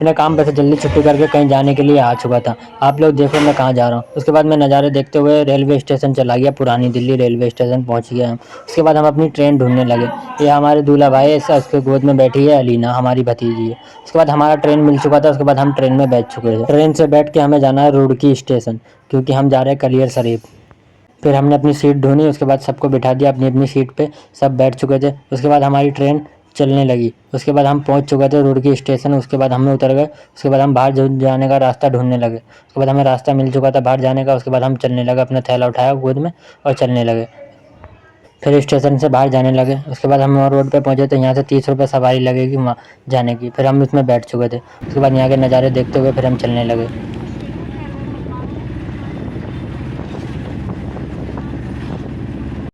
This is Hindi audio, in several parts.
अपने काम पे से जल्दी छुट्टी करके कहीं जाने के लिए आ चुका था। आप लोग देखो मैं कहाँ जा रहा हूँ। उसके बाद मैं नज़ारे देखते हुए रेलवे स्टेशन चला गया, पुरानी दिल्ली रेलवे स्टेशन पहुँच गया हम। उसके बाद हम अपनी ट्रेन ढूँढने लगे। ये हमारे दूल्हा भाई है, उसके गोद में बैठी है अलीना, हमारी भतीजी है। उसके बाद हमारा ट्रेन मिल चुका था, उसके बाद हम ट्रेन में बैठ चुके थे। ट्रेन से बैठ के हमें जाना है रुड़की स्टेशन, क्योंकि हम जा रहे हैं कलियर शरीफ। फिर हमने अपनी सीट ढूँढी, उसके बाद सबको बिठा दिया अपनी अपनी सीट पे, सब बैठ चुके थे। उसके बाद हमारी ट्रेन चलने लगी। उसके बाद हम पहुंच चुके थे रुड़की स्टेशन। उसके बाद हम उतर गए। उसके बाद हम बाहर जाने का रास्ता ढूंढने लगे। उसके बाद हमें रास्ता मिल चुका था बाहर जाने का। उसके बाद हम चलने लगे, अपना थैला उठाया गोद में और चलने लगे। फिर स्टेशन से बाहर जाने लगे। उसके बाद हम रोड पे पहुंचे तो यहाँ से 30 रुपये सवारी लगेगी वहाँ जाने की। फिर हम उसमें बैठ चुके थे। उसके बाद यहाँ के नज़ारे देखते हुए फिर हम चलने लगे।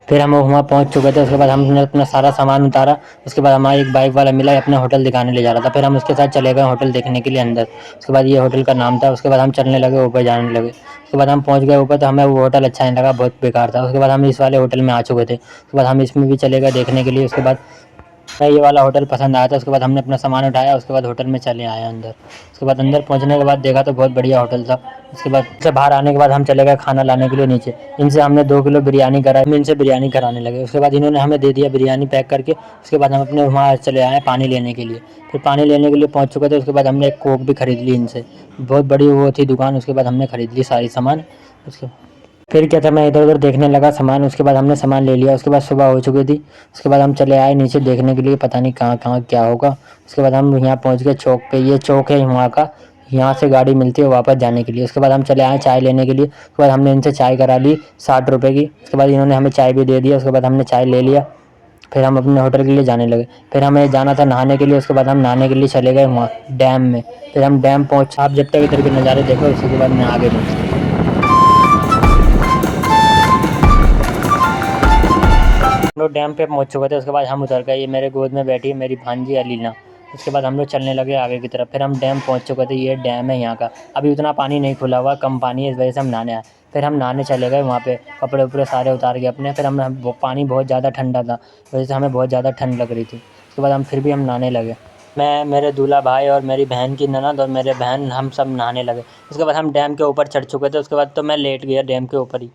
फिर हम वहाँ पहुँच चुके थे। उसके बाद हमने अपना सारा सामान उतारा। उसके बाद हमारा एक बाइक वाला मिला, अपना होटल दिखाने ले जा रहा था। फिर हम उसके साथ चले गए होटल देखने के लिए अंदर। उसके बाद ये होटल का नाम था। उसके बाद हम चलने लगे, ऊपर जाने लगे। उसके बाद हम पहुँच गए ऊपर, तो हमें वो होटल अच्छा नहीं लगा, बहुत बेकार था। उसके बाद हम इस वाले होटल में आ चुके थे। उसके बाद हम इसमें भी चले गए देखने के लिए। उसके बाद हमें ये वाला होटल पसंद आया था। उसके बाद हमने अपना सामान उठाया, उसके बाद होटल में चले आए अंदर। उसके बाद अंदर पहुंचने के बाद देखा तो बहुत बढ़िया होटल था। उसके बाद से बाहर आने के बाद हम चले गए खाना लाने के लिए नीचे। इनसे हमने 2 किलो बिरयानी कराई, हम इनसे बिरयानी कराने लगे। उसके बाद इन्होंने हमें दे दिया बिरयानी पैक करके। उसके बाद हम अपने वहाँ चले आए पानी लेने के लिए। फिर पानी लेने के लिए पहुँच चुके थे। उसके बाद हमने एक कोक भी खरीद ली इनसे, बहुत बड़ी वो थी दुकान। उसके बाद हमने खरीद ली सारी सामान। उसके फिर क्या था, मैं इधर उधर देखने लगा सामान। उसके बाद हमने सामान ले लिया। उसके बाद सुबह हो चुकी थी। उसके बाद हम चले आए नीचे देखने के लिए, पता नहीं कहाँ कहाँ क्या होगा। उसके बाद हम यहाँ पहुँच गए चौक पे। ये चौक है वहाँ का, यहाँ से गाड़ी मिलती है वापस जाने के लिए। उसके बाद हम चले आए चाय लेने के लिए। उसके बाद हमने इनसे चाय करा ली 60 रुपये की। उसके बाद इन्होंने हमें चाय भी दे दिया। उसके बाद हमने चाय ले लिया। फिर हम अपने होटल के लिए जाने लगे। फिर हमें जाना था नहाने के लिए। उसके बाद हम नहाने के लिए चले गए वहाँ डैम में। फिर हम डैम पहुँच, आप जब तक इधर के नज़ारे देखो उसके बाद मैं आगे बढ़ूँ। हम लोग डैम पे पहुंच चुके थे। उसके बाद हम उतर गए। ये मेरे गोद में बैठी है मेरी भांजी अलीना। उसके बाद हम लोग चलने लगे आगे की तरफ। फिर हम डैम पहुंच चुके थे। ये डैम है यहाँ का। अभी उतना पानी नहीं खुला हुआ, कम पानी है, इस वजह से हम नहाने आए। फिर हम नहाने चले गए वहाँ पे, कपड़े उपड़े सारे उतार के अपने। फिर पानी बहुत ज़्यादा ठंडा था, इस वजह से हमें बहुत ज़्यादा ठंड लग रही थी। उसके बाद हम फिर भी हम नहाने लगे। मैं, मेरे दूल्हा भाई और मेरी बहन की ननद और मेरे बहन, हम सब नहाने लगे। उसके बाद हम डैम के ऊपर चढ़ चुके थे। उसके बाद तो मैं लेट गया डैम के ऊपर ही,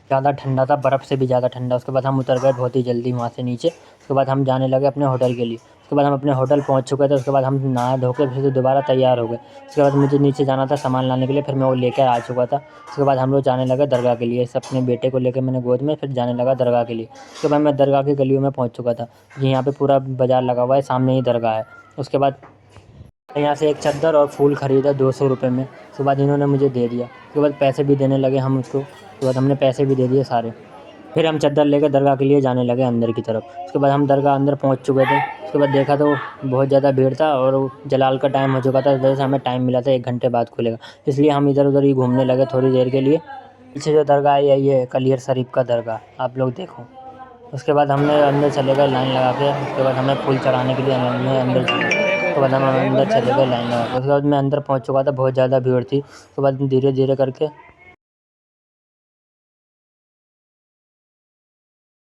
ज़्यादा ठंडा था, बर्फ़ से भी ज़्यादा ठंडा। उसके बाद हम उतर गए बहुत ही जल्दी वहाँ से नीचे। उसके बाद हम जाने लगे अपने होटल के लिए। उसके बाद हम अपने होटल पहुँच चुके थे। उसके बाद हम नहा धो के फिर से दोबारा तैयार हो गए। उसके बाद मुझे नीचे जाना था सामान लाने के लिए, फिर मैं वो लेकर आ चुका था। उसके बाद हम लोग जाने लगे दरगाह के लिए। अपने बेटे को लेकर मैंने गोद में फिर जाने लगा दरगाह के लिए। उसके बाद मैं दरगाह की गलियों में पहुँच चुका था। यहाँ पे पूरा बाज़ार लगा हुआ है, सामने ही दरगाह है। उसके बाद यहाँ से एक चद्दर और फूल ख़रीदा 200 रुपये में। उसके बाद इन्होंने मुझे दे दिया। उसके बाद पैसे भी देने लगे हम उसको। उसके बाद हमने पैसे भी दे दिए सारे। फिर हम चद्दर लेकर दरगाह के लिए जाने लगे अंदर की तरफ। उसके बाद हम दरगाह अंदर पहुंच चुके थे। उसके बाद देखा तो बहुत ज़्यादा भीड़ था और वो जलाल का टाइम हो चुका था, इस वजह से हमें टाइम मिला था 1 घंटे बाद खुलेगा, इसलिए हम इधर उधर ही घूमने लगे थोड़ी देर के लिए। पीछे जो दरगाह है ये कलियर शरीफ का दरगाह, आप लोग देखो। उसके बाद हमने अंदर चले गए लाइन लगा के। उसके बाद हमें फूल चढ़ाने के लिए हमने अंदर चले। उसके बाद हम अंदर चले गए लाइन लगा के। उसके बाद मैं अंदर पहुँच चुका था, बहुत ज़्यादा भीड़ थी। उसके बाद धीरे धीरे करके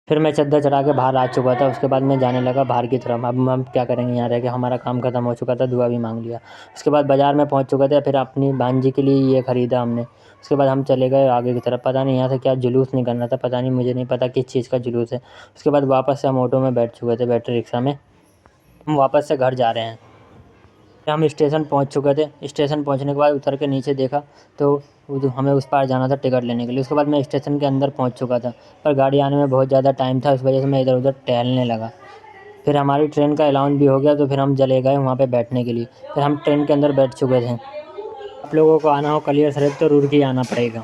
फिर मैं चद्दर चढ़ा के बाहर आ चुका था। उसके बाद मैं जाने लगा बाहर की तरफ। अब हम क्या करेंगे, यहाँ रह के हमारा काम ख़त्म हो चुका था, दुआ भी मांग लिया। उसके बाद बाज़ार में पहुँच चुके थे। फिर अपनी भांजी के लिए ये ख़रीदा हमने। उसके बाद हम चले गए आगे की तरफ। पता नहीं यहाँ से क्या जुलूस निकलना था, पता नहीं, मुझे नहीं पता किस चीज़ का जुलूस है। उसके बाद वापस से हम ऑटो में बैठ चुके थे, बैटरी रिक्शा में। हम वापस से घर जा रहे हैं। हम स्टेशन पहुंच चुके थे। स्टेशन पहुंचने के बाद उतर के नीचे देखा तो हमें उस पार जाना था टिकट लेने के लिए। उसके बाद मैं स्टेशन के अंदर पहुंच चुका था, पर गाड़ी आने में बहुत ज़्यादा टाइम था, इस वजह से मैं इधर उधर टहलने लगा। फिर हमारी ट्रेन का ऐलान भी हो गया, तो फिर हम चले गए वहाँ पे बैठने के लिए। फिर हम ट्रेन के अंदर बैठ चुके थे। आप लोगों को आना हो कलियर शरीफ तो रुड़की आना पड़ेगा।